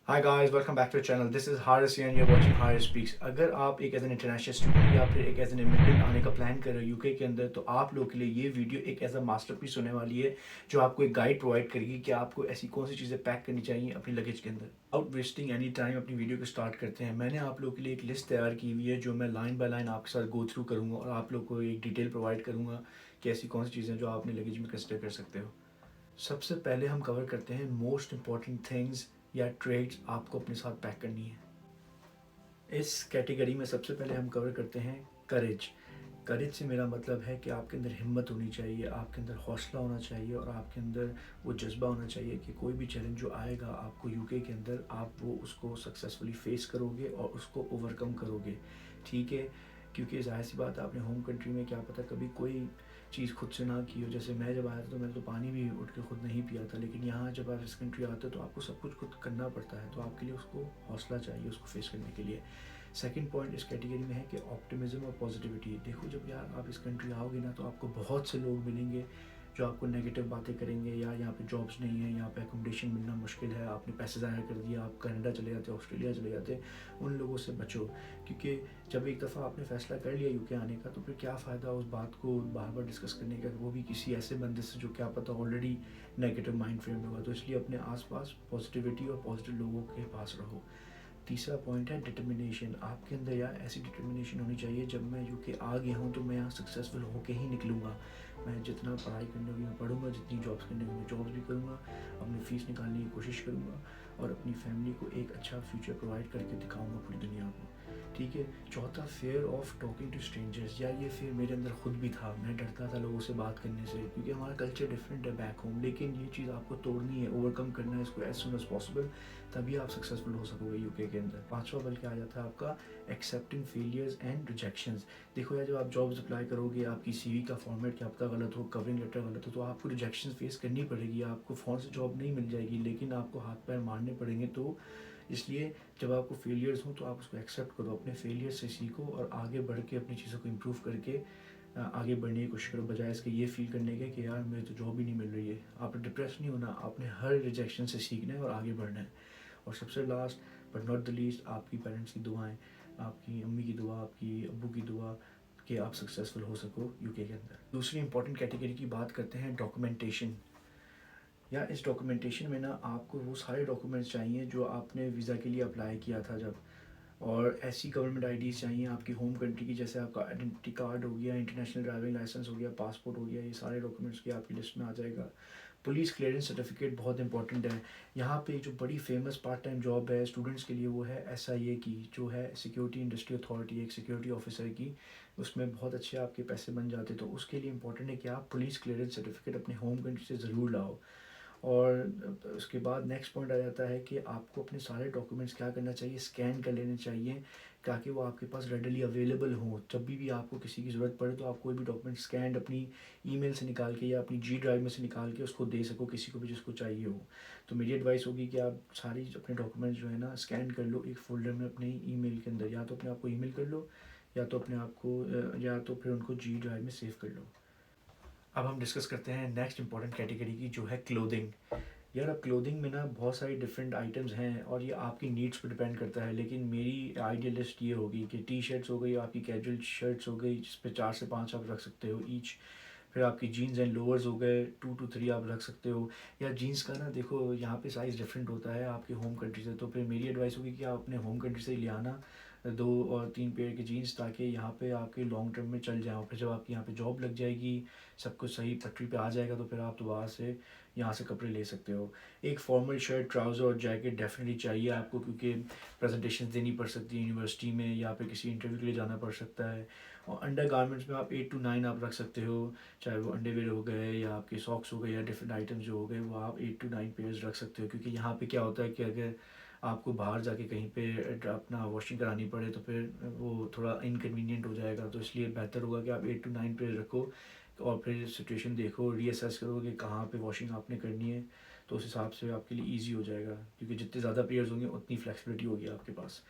Hi guys, welcome back to channel. This is Haris and you are watching Haris speaks. अगर आप एक as an international student या फिर एक एज एन इमिग्रेंट आने का प्लान कर रहे हो यूके के अंदर, तो आप लोगों के लिए ये वीडियो एक एज अ मास्टरपीस होने वाली है, जो आपको एक गाइड प्रोवाइड करेगी कि आपको ऐसी कौन सी चीज़ें पैक करनी चाहिए अपनी लगेज के अंदर। आउट वेस्टिंग एनी टाइम अपनी वीडियो को स्टार्ट करते हैं। मैंने आप लोगों के लिए एक लिस्ट तैयार की हुई है, जो मैं लाइन बाय लाइन आपके साथ गो थ्रू करूँगा और आप लोग को एक डिटेल प्रोवाइड करूँगा कि ऐसी कौन सी चीज़ें जो आप अपनी लगेज में कंसिडर कर सकते हो। सबसे पहले हम कवर करते हैं मोस्ट इंपॉर्टेंट थिंग्स या ट्रेड्स आपको अपने साथ पैक करनी है। इस कैटेगरी में सबसे पहले हम कवर करते हैं करेज। करेज से मेरा मतलब है कि आपके अंदर हिम्मत होनी चाहिए, आपके अंदर हौसला होना चाहिए और आपके अंदर वो जज्बा होना चाहिए कि कोई भी चैलेंज जो आएगा आपको यूके के अंदर, आप वो उसको सक्सेसफुली फेस करोगे और उसको ओवरकम करोगे। ठीक है, क्योंकि ज़ाहिर सी बात है, अपने होम कंट्री में क्या पता कभी कोई चीज़ खुद से ना की हो। जैसे मैं जब आया था तो मैंने तो पानी भी उठ के खुद नहीं पिया था, लेकिन यहाँ जब आप इस कंट्री आते हो तो आपको सब कुछ खुद करना पड़ता है, तो आपके लिए उसको हौसला चाहिए उसको फेस करने के लिए। सेकंड पॉइंट इस कैटेगरी में है कि ऑप्टिमिज्म और पॉजिटिविटी। देखो, जब यार आप इस कंट्री आओगे ना, तो आपको बहुत से लोग मिलेंगे जो आपको नेगेटिव बातें करेंगे, या यहाँ पे जॉब्स नहीं है, यहाँ पे एकोमोडेशन मिलना मुश्किल है, आपने पैसे ज़ाया कर दिया, आप कनाडा चले जाते, ऑस्ट्रेलिया चले जाते। उन लोगों से बचो, क्योंकि जब एक दफ़ा आपने फ़ैसला कर लिया यूके आने का, तो फिर क्या फ़ायदा उस बात को बार बार डिस्कस करने का, वो भी किसी ऐसे बंदे से जो क्या पता ऑलरेडी नेगेटिव माइंड फ्रेम में होगा। तो इसलिए अपने आसपास पॉजिटिविटी और पॉजिटिव लोगों के पास रहो। तीसरा पॉइंट है डिटर्मिनेशन। आपके अंदर यार ऐसी डिटर्मिनेशन होनी चाहिए, जब मैं यूके आ गया हूँ तो मैं यहाँ सक्सेसफुल होके ही निकलूँगा। मैं जितना पढ़ाई करने होगी मैं पढ़ूँगा, जितनी जॉब्स करने होगी मैं जॉब्स भी करूँगा, अपनी फ़ीस निकालने की कोशिश करूँगा और अपनी फैमिली को एक अच्छा फ्यूचर प्रोवाइड करके दिखाऊँगा पूरी दुनिया को। ठीक है। चौथा, fear of talking to strangers. यार ये फेयर मेरे अंदर खुद भी था, मैं डरता था लोगों से बात करने से, क्योंकि हमारा कल्चर डिफरेंट है बैक होम। लेकिन ये चीज़ आपको तोड़नी है, ओवरकम करना है इसको एज सुन एज पॉसिबल, तभी आप सक्सेसफुल हो सकोगे यूके के अंदर। पांचवा बल्कि आ जाता है आपका एक्सेप्टिंग फेलियर्स एंड रिजेक्शंस। देखो यार, जब आप जॉब्स अप्लाई करोगे, आपकी सीवी का फॉर्मेट क्या पता गलत हो, कवरिंग लेटर गलत हो, तो आपको रिजेक्शन फेस करनी पड़ेगी। आपको फ़ोन से जॉब नहीं मिल जाएगी, लेकिन आपको हाथ पैर मारने पड़ेंगे। तो इसलिए जब आपको फेलियर्स हो तो आप उसको एक्सेप्ट करो, अपने फेलियर से सीखो और आगे बढ़ के अपनी चीज़ों को इम्प्रूव करके आगे बढ़ने की कोशिश करो, बजाय इसके ये फील करने के कि यार मेरे तो जॉब ही नहीं मिल रही है। आपने डिप्रेस नहीं होना, आपने हर रिजेक्शन से सीखना है और आगे बढ़ना है। और सबसे last but not the least, आपकी पेरेंट्स की दुआएं, आपकी अम्मी की दुआ, आपकी अब्बू की दुआ, कि आप सक्सेसफुल हो सको यूके के अंदर। दूसरी इंपॉर्टेंट कैटेगरी की बात करते हैं डॉक्यूमेंटेशन। या इस डॉक्यूमेंटेशन में ना आपको वो सारे डॉक्यूमेंट्स चाहिए जो आपने वीज़ा के लिए अप्लाई किया था जब, और ऐसी गवर्नमेंट आईडीज़ चाहिए आपकी होम कंट्री की, जैसे आपका आइडेंटिटी कार्ड हो गया, इंटरनेशनल ड्राइविंग लाइसेंस हो गया, पासपोर्ट हो गया। ये सारे डॉक्यूमेंट्स की आपकी लिस्ट में आ जाएगा। पुलिस क्लियरेंस सर्टिफिकेट बहुत इंपॉर्टेंट है। यहाँ पे जो बड़ी फेमस पार्ट टाइम जॉब है स्टूडेंट्स के लिए, वो है एसआईए की, जो है सिक्योरिटी इंडस्ट्री अथॉरिटी, एक सिक्योरिटी ऑफिसर की। उसमें बहुत अच्छे आपके पैसे बन जाते, तो उसके लिए इंपॉर्टेंट है कि आप पुलिस क्लियरेंस सर्टिफिकेट अपने होम कंट्री से ज़रूर लाओ। और उसके बाद नेक्स्ट पॉइंट आ जाता है कि आपको अपने सारे डॉक्यूमेंट्स क्या करना चाहिए, स्कैन कर लेने चाहिए, ताकि वो आपके पास रेडली अवेलेबल हो। जब भी आपको किसी की ज़रूरत पड़े तो आप कोई भी डॉक्यूमेंट स्कैन अपनी ईमेल से निकाल के या अपनी जी ड्राइव में से निकाल के उसको दे सको किसी को भी जिसको चाहिए हो। तो मेरी एडवाइस होगी कि आप सारी अपने डॉक्यूमेंट्स जो है ना स्कैन कर लो एक फ़ोल्डर में अपने ईमेल के अंदर, या तो अपने आप को ईमेल कर लो, या तो अपने आप को या तो फिर उनको जी ड्राइव में सेव कर लो। अब हम डिस्कस करते हैं नेक्स्ट इंपॉर्टेंट कैटेगरी की, जो है क्लोथिंग। यार अब क्लोथिंग में ना बहुत सारी डिफरेंट आइटम्स हैं और ये आपकी नीड्स पर डिपेंड करता है, लेकिन मेरी आइडियल लिस्ट ये होगी कि टी शर्ट्स हो गई, आपकी कैजुअल शर्ट्स हो गई जिस पे 4 से 5 आप रख सकते हो ईच। फिर आपकी जीन्स एंड लोअर्स हो गए, 2 to 3 आप रख सकते हो। या जीन्स का ना देखो यहाँ पे साइज़ डिफरेंट होता है आपके होम कंट्री से, तो फिर मेरी एडवाइस होगी कि आप अपने होम कंट्री से ही ले आना 2 और 3 पेयर की जीन्स, ताकि यहाँ पे आपके लॉन्ग टर्म में चल जाए। फिर जब आपकी यहाँ पे जॉब लग जाएगी, सब कुछ सही पटरी पे आ जाएगा, तो फिर आप दोबारा से यहाँ से कपड़े ले सकते हो। एक फॉर्मल शर्ट, ट्राउज़र और जैकेट डेफिनेटली चाहिए आपको, क्योंकि प्रेजेंटेशन देनी पड़ सकती है यूनिवर्सिटी में, या फिर किसी इंटरव्यू के लिए जाना पड़ सकता है। और अंडर गारमेंट्स में आप 8 to 9 आप रख सकते हो, चाहे वो अंडरवेयर हो गए या आपके सॉक्स हो गए या डिफरेंट आइटम्स जो हो गए, वो आप 8 to 9 पेयर्स रख सकते हो। क्योंकि यहाँ पे क्या होता है कि अगर आपको बाहर जाके कहीं पे अपना वॉशिंग करानी पड़े तो फिर वो थोड़ा इनकन्वीनियंट हो जाएगा, तो इसलिए बेहतर होगा कि आप 8 to 9 पेयर रखो और फिर सिचुएशन देखो, रीअसेस करो कि कहाँ पे वॉशिंग आपने करनी है, तो उस हिसाब से आपके लिए ईजी हो जाएगा, क्योंकि जितने ज़्यादा पेयर्स होंगे उतनी फ्लेक्सिबिलिटी होगी आपके पास।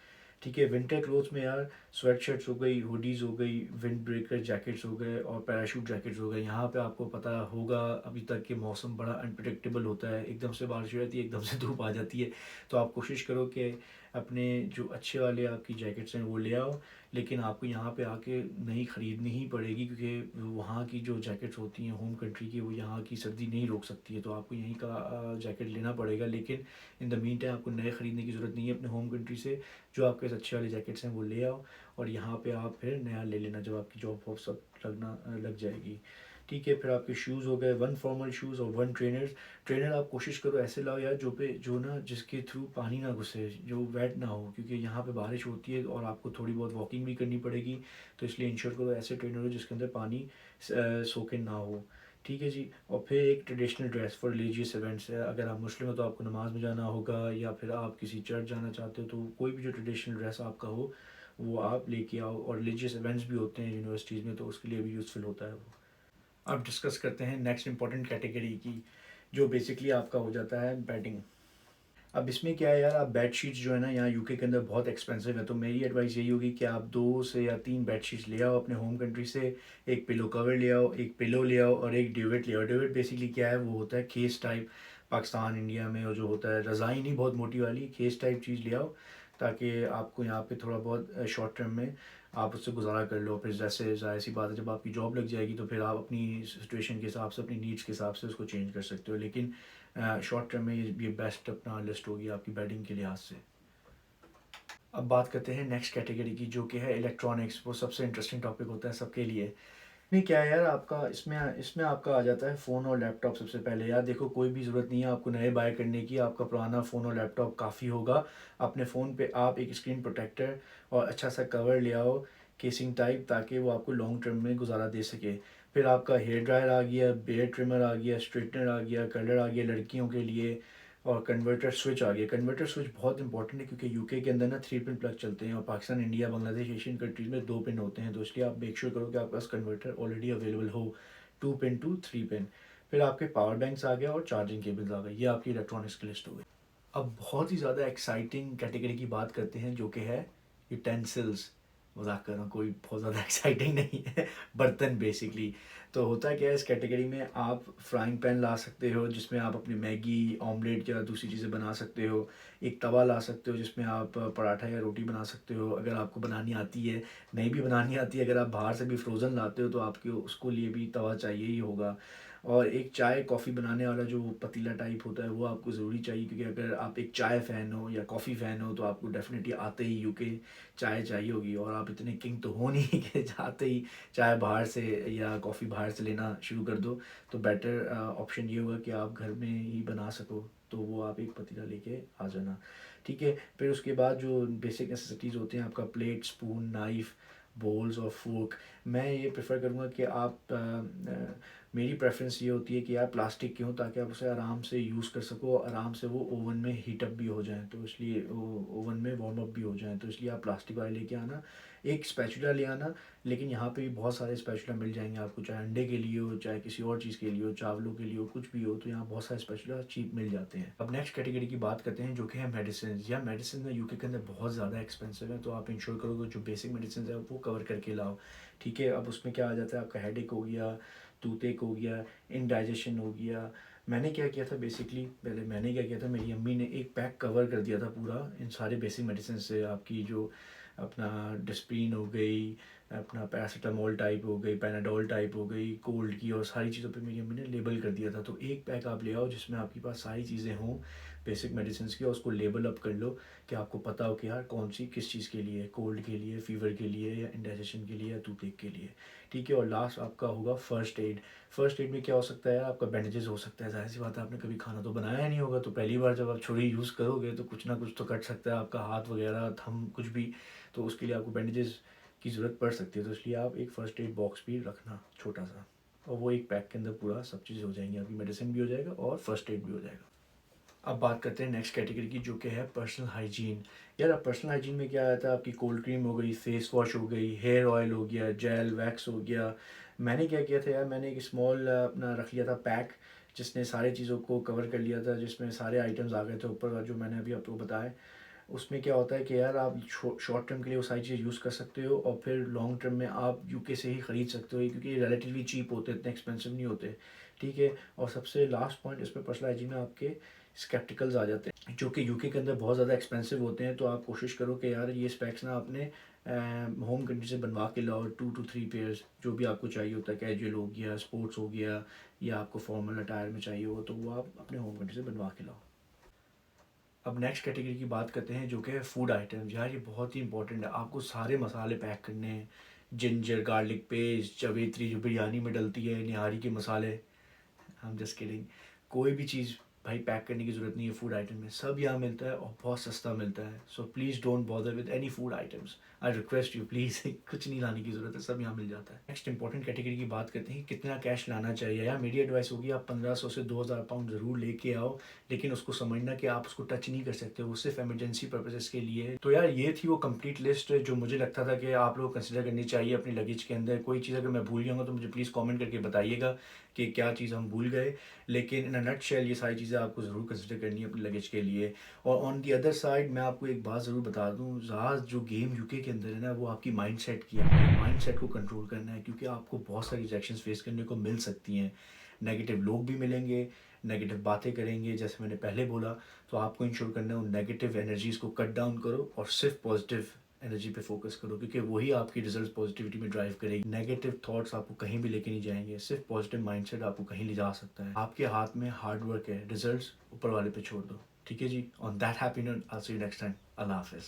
ठीक है। विंटर क्लोथ्स में यार स्वेट शर्ट्स हो गई, हुडीज़ हो गई, विंड ब्रेकर जैकेट्स हो गए और पैराशूट जैकेट्स हो गए। यहाँ पे आपको पता होगा अभी तक कि मौसम बड़ा अनप्रेडिक्टेबल होता है, एकदम से बारिश हो जाती है, एकदम से धूप आ जाती है। तो आप कोशिश करो कि अपने जो अच्छे वाले आपकी जैकेट्स हैं वो ले आओ, लेकिन आपको यहाँ पे आके नई ख़रीदनी ही पड़ेगी, क्योंकि वहाँ की जो जैकेट्स होती हैं होम कंट्री की, वो यहाँ की सर्दी नहीं रोक सकती है। तो आपको यहीं का जैकेट लेना पड़ेगा, लेकिन इन द मीन टाइम आपको नए ख़रीदने की ज़रूरत नहीं है। अपने होम कंट्री से जो आपके अच्छे वाले जैकेट्स हैं वो ले आओ, और यहाँ पे आप फिर नया ले लेना जब आपकी जॉब वॉब सब लग जाएगी। ठीक है। फिर आपके शूज़ हो गए, वन फॉर्मल शूज़ और वन ट्रेनर्स। ट्रेनर आप कोशिश करो ऐसे लाओ यार जो ना जिसके थ्रू पानी ना घुसे, जो वेट ना हो, क्योंकि यहाँ पे बारिश होती है और आपको थोड़ी बहुत वॉकिंग भी करनी पड़ेगी। तो इसलिए इंश्योर करो ऐसे ट्रेनर हो जिसके अंदर पानी सोके ना हो। ठीक है जी। और फिर एक traditional dress for religious events है। अगर आप मुस्लिम हो तो आपको नमाज में जाना होगा, या फिर आप किसी चर्च जाना चाहते हो, तो कोई भी जो ट्रेडिशनल ड्रेस आपका हो वो आप लेके आओ। और रिलीजियस इवेंट्स भी होते हैं यूनिवर्सिटीज़ में, तो उसके लिए भी यूज़फुल होता है वो। अब डिस्कस करते हैं नेक्स्ट इंपॉर्टेंट कैटेगरी की, जो बेसिकली आपका हो जाता है बेडिंग। अब इसमें क्या है यार, आप बेड शीट्स जो है ना यहाँ यूके के अंदर बहुत एक्सपेंसिव है, तो मेरी एडवाइस यही होगी कि आप 2 से या 3 बेड शीट्स ले आओ अपने होम कंट्री से। एक पिलो कवर ले आओ, एक पिलो ले आओ और एक ड्यूवेट ले आओ। ड्यूवेट बेसिकली क्या है, वो होता है खेस टाइप, पाकिस्तान इंडिया में वो जो होता है रज़ाई नहीं बहुत मोटी वाली, खेस टाइप चीज़ ले आओ, ताकि आपको यहाँ पे थोड़ा बहुत शॉर्ट टर्म में आप उससे गुजारा कर लो। फिर जैसे ज़ाहिर सी बात है जब आपकी जॉब लग जाएगी तो फिर आप अपनी सिचुएशन के हिसाब से, अपनी नीड्स के हिसाब से उसको चेंज कर सकते हो, लेकिन शॉर्ट टर्म में ये बेस्ट अपना लिस्ट होगी आपकी बेडिंग के लिहाज से। अब बात करते हैं नेक्स्ट कैटेगरी की, जो कि है इलेक्ट्रॉनिक्स। वो सबसे इंटरेस्टिंग टॉपिक होता है सबके लिए। नहीं क्या है यार, आपका इसमें इसमें आपका आ जाता है फ़ोन और लैपटॉप सबसे पहले। यार देखो, कोई भी ज़रूरत नहीं है आपको नए बाय करने की, आपका पुराना फ़ोन और लैपटॉप काफ़ी होगा। अपने फ़ोन पे आप एक स्क्रीन प्रोटेक्टर और अच्छा सा कवर ले आओ, केसिंग टाइप, ताकि वो आपको लॉन्ग टर्म में गुजारा दे सके। फिर आपका हेयर ड्रायर आ गया, बियर्ड ट्रिमर आ गया, स्ट्रेटनर आ गया, कलर आ गया लड़कियों के लिए, और कन्वर्टर स्विच आ गया। कन्वर्टर स्विच बहुत इंपॉर्टेंट है, क्योंकि यूके के अंदर ना 3 पिन प्लग चलते हैं, और Pakistan, India, Bangladesh, Asian countries में 2 पिन होते हैं। तो इसलिए आप मेक श्योर करो कि आपके पास कन्वर्टर ऑलरेडी अवेलेबल हो, 2 पिन टू 3 पिन। फिर आपके पावर बैंक्स आ गया और चार्जिंग केबल्स आ गए। ये आपकी इलेक्ट्रॉनिक्स की लिस्ट हो गई। अब बहुत ही ज़्यादा एक्साइटिंग कैटेगरी की बात करते हैं, जो कि है यूटेंसिल्स। मजाक कर रहा हूँ, कोई बहुत ज़्यादा एक्साइटिंग नहीं है। बर्तन बेसिकली। तो होता क्या है इस कैटेगरी में, आप फ्राइंग पैन ला सकते हो जिसमें आप अपनी मैगी, ऑमलेट या दूसरी चीज़ें बना सकते हो। एक तवा ला सकते हो जिसमें आप पराठा या रोटी बना सकते हो, अगर आपको बनानी आती है। नहीं भी बनानी आती है, अगर आप बाहर से भी फ्रोज़न लाते हो तो आपके उसको लिए भी तवा चाहिए ही होगा। और एक चाय कॉफ़ी बनाने वाला जो पतीला टाइप होता है वो आपको ज़रूरी चाहिए, क्योंकि अगर आप एक चाय फ़ैन हो या कॉफ़ी फ़ैन हो तो आपको डेफ़िनेटली आते ही यूके चाय चाहिए होगी। और आप इतने किंग तो हो नहीं कि जाते ही चाय बाहर से या कॉफ़ी बाहर से लेना शुरू कर दो। तो बेटर ऑप्शन ये होगा कि आप घर में ही बना सको, तो वो आप एक पतीला लेके आ जाना। ठीक है। फिर उसके बाद जो बेसिक नेसेसिटीज़ होते हैं, आपका प्लेट, स्पून, नाइफ़, बोल्स और फोर्क। मैं ये प्रेफर करूँगा कि आप मेरी प्रेफरेंस ये होती है कि यार प्लास्टिक के हों, ताकि आप उसे आराम से यूज़ कर सको, आराम से वो ओवन में हीटअप भी हो जाएँ, तो इसलिए वो ओवन में वार्म अप भी हो जाएँ, तो इसलिए आप प्लास्टिक वाले लेके आना। एक स्पैचुला ले आना, लेकिन यहाँ पे भी बहुत सारे स्पैचुला मिल जाएंगे आपको, चाहे अंडे के लिए हो, चाहे किसी और चीज़ के लिए हो, चावलों के लिए हो, कुछ भी हो, तो यहाँ बहुत सारे स्पैचुला चीप मिल जाते हैं। अब नेक्स्ट कैटेगरी की बात करते हैं, जो कि है मेडिसिन। या मेडिसिन ना यूके के अंदर बहुत ज़्यादा एक्सपेंसिव है, तो आप इंश्योर करोगे जो बेसिक मेडिसिन है वो कवर करके लाओ। ठीक है। अब उसमें क्या आ जाता है, आपका हेडेक हो गया, टूथेक हो गया, इनडाइजेशन हो गया। मैंने क्या किया था बेसिकली, पहले मैंने क्या किया था, मेरी अम्मी ने एक पैक कवर कर दिया था पूरा इन सारे बेसिक मेडिसिन से। आपकी जो अपना डिस्प्रिन हो गई, अपना पैरासीटामोल टाइप हो गई, पैनाडोल टाइप हो गई, कोल्ड की, और सारी चीज़ों पे मेरी अम्मी ने लेबल कर दिया था। तो एक पैक आप ले आओ जिसमें आपके पास सारी चीज़ें हों बेसिक मेडिसिन की, और उसको लेबल अप कर लो कि आपको पता हो कि यार कौन सी किस चीज़ के लिए, कोल्ड के लिए, फीवर के लिए, या इंडाइजेशन के लिए, या टूथेक के लिए। ठीक है। और लास्ट आपका होगा फर्स्ट एड। फर्स्ट एड में क्या हो सकता है, आपका बैंडेजेस हो सकता है। ज़ाहिर सी बात है, आपने कभी खाना तो बनाया नहीं होगा, तो पहली बार जब आप छुरी यूज़ करोगे तो कुछ ना कुछ तो कट सकता है आपका हाथ वगैरह, थंब, कुछ भी। तो उसके लिए आपको बैंडेजेस की ज़रूरत पड़ सकती है, तो इसलिए आप एक फ़र्स्ट एड बॉक्स भी रखना छोटा सा, और वो एक पैक के अंदर पूरा सब चीज़ हो जाएंगी, आपकी मेडिसिन भी हो जाएगा और फर्स्ट एड भी हो जाएगा। अब बात करते हैं नेक्स्ट कैटेगरी की, जो कि है पर्सनल हाइजीन। यार अब पर्सनल हाइजीन में क्या आता है, आपकी कोल्ड क्रीम हो गई, फेस वॉश हो गई, हेयर ऑयल हो गया, जेल वैक्स हो गया। मैंने क्या किया था यार, मैंने एक स्मॉल अपना रख लिया था पैक, जिसने सारी चीज़ों को कवर कर लिया था, जिसमें सारे आइटम्स आ गए थे ऊपर का, जो मैंने अभी आपको बताया। उसमें क्या होता है कि यार आप शॉर्ट टर्म के लिए वो सारी चीज़ें यूज़ कर सकते हो और फिर लॉन्ग टर्म में आप यूके से ही ख़रीद सकते हो, क्योंकि ये रिलेटिवली चीप होते हैं, इतने एक्सपेंसिव नहीं होते, ठीक है। और सबसे लास्ट पॉइंट इस पर पर्सनल हाइजीन में आपके स्केप्टिकल्स आ जाते हैं जो कि यूके के अंदर बहुत ज़्यादा एक्सपेंसिव होते हैं। तो आप कोशिश करो कि यार ये स्पेक्स ना अपने होम कंट्री से बनवा के लाओ, 2 to 3 पेयर्स जो भी आपको चाहिए होता है, कैजुअल हो गया, स्पोर्ट्स हो गया, या आपको फॉर्मल अटायर में चाहिए हो तो वो आप अपने होम कंट्री से बनवा के लाओ। अब नेक्स्ट कैटेगरी की बात करते हैं जो कि है फूड आइटम्स। यार ये बहुत ही इंपॉर्टेंट है, आपको सारे मसाले पैक करने हैं, जिंजर गार्लिक पेस्ट, जवेत्री जो बिरयानी में डलती है, निहारी के मसाले, आई एम जस्ट किडिंग, कोई भी चीज़ भाई पैक करने की ज़रूरत नहीं है। फूड आइटम में सब यहाँ मिलता है और बहुत सस्ता मिलता है। So please don't bother with any food items, I request you please कुछ नहीं लाने की ज़रूरत है, सब यहाँ मिल जाता है। नेक्स्ट इंपॉर्टेंट कैटेगरी की बात करते हैं, कितना कैश लाना चाहिए। यार मेरी एडवाइस होगी आप 1500 से 2000 पाउंड ज़रूर लेके आओ, लेकिन उसको समझना कि आप उसको टच नहीं कर सकते, वो सिर्फ एमरजेंसी पर्पजेस के लिए। तो यार ये थी वो कंप्लीट लिस्ट जो मुझे लगता था कि आप लोग कंसिडर करनी चाहिए अपनी लगेज के अंदर। कोई चीज़ अगर मैं भूल जाऊँगा तो मुझे प्लीज़ कॉमेंट करके बताइएगा कि क्या चीज़ हम भूल गए, लेकिन इन अ नटशेल ये सारी चीज़ें आपको ज़रूर कंसिडर करनी है अपनी लगेज के लिए। और ऑन दी अदर साइड मैं आपको एक बात ज़रूर बता दूँ, जहाज़ जो गेम यूके के अंदर है ना, वो आपकी माइंडसेट की, आपके माइंडसेट को कंट्रोल करना है, क्योंकि आपको बहुत सारी रिजेक्शंस फेस करने को मिल सकती हैं। नेगेटिव लोग भी मिलेंगे, नेगेटिव बातें करेंगे, जैसे मैंने पहले बोला। तो आपको इंश्योर करना है उन नेगेटिव एनर्जीज़ को कट डाउन करो और सिर्फ पॉजिटिव एनर्जी पे फोकस करो, क्योंकि वही आपकी रिजल्ट पॉजिटिविटी में ड्राइव करेगी। नेगेटिव थॉट्स आपको कहीं भी लेके नहीं जाएंगे, सिर्फ पॉजिटिव माइंडसेट आपको कहीं ले जा सकता है। आपके हाथ में हार्ड वर्क है, रिजल्ट्स ऊपर वाले पे छोड़ दो, ठीक है जी। On that happy note I see you next time. अल्लाह हाफिज़।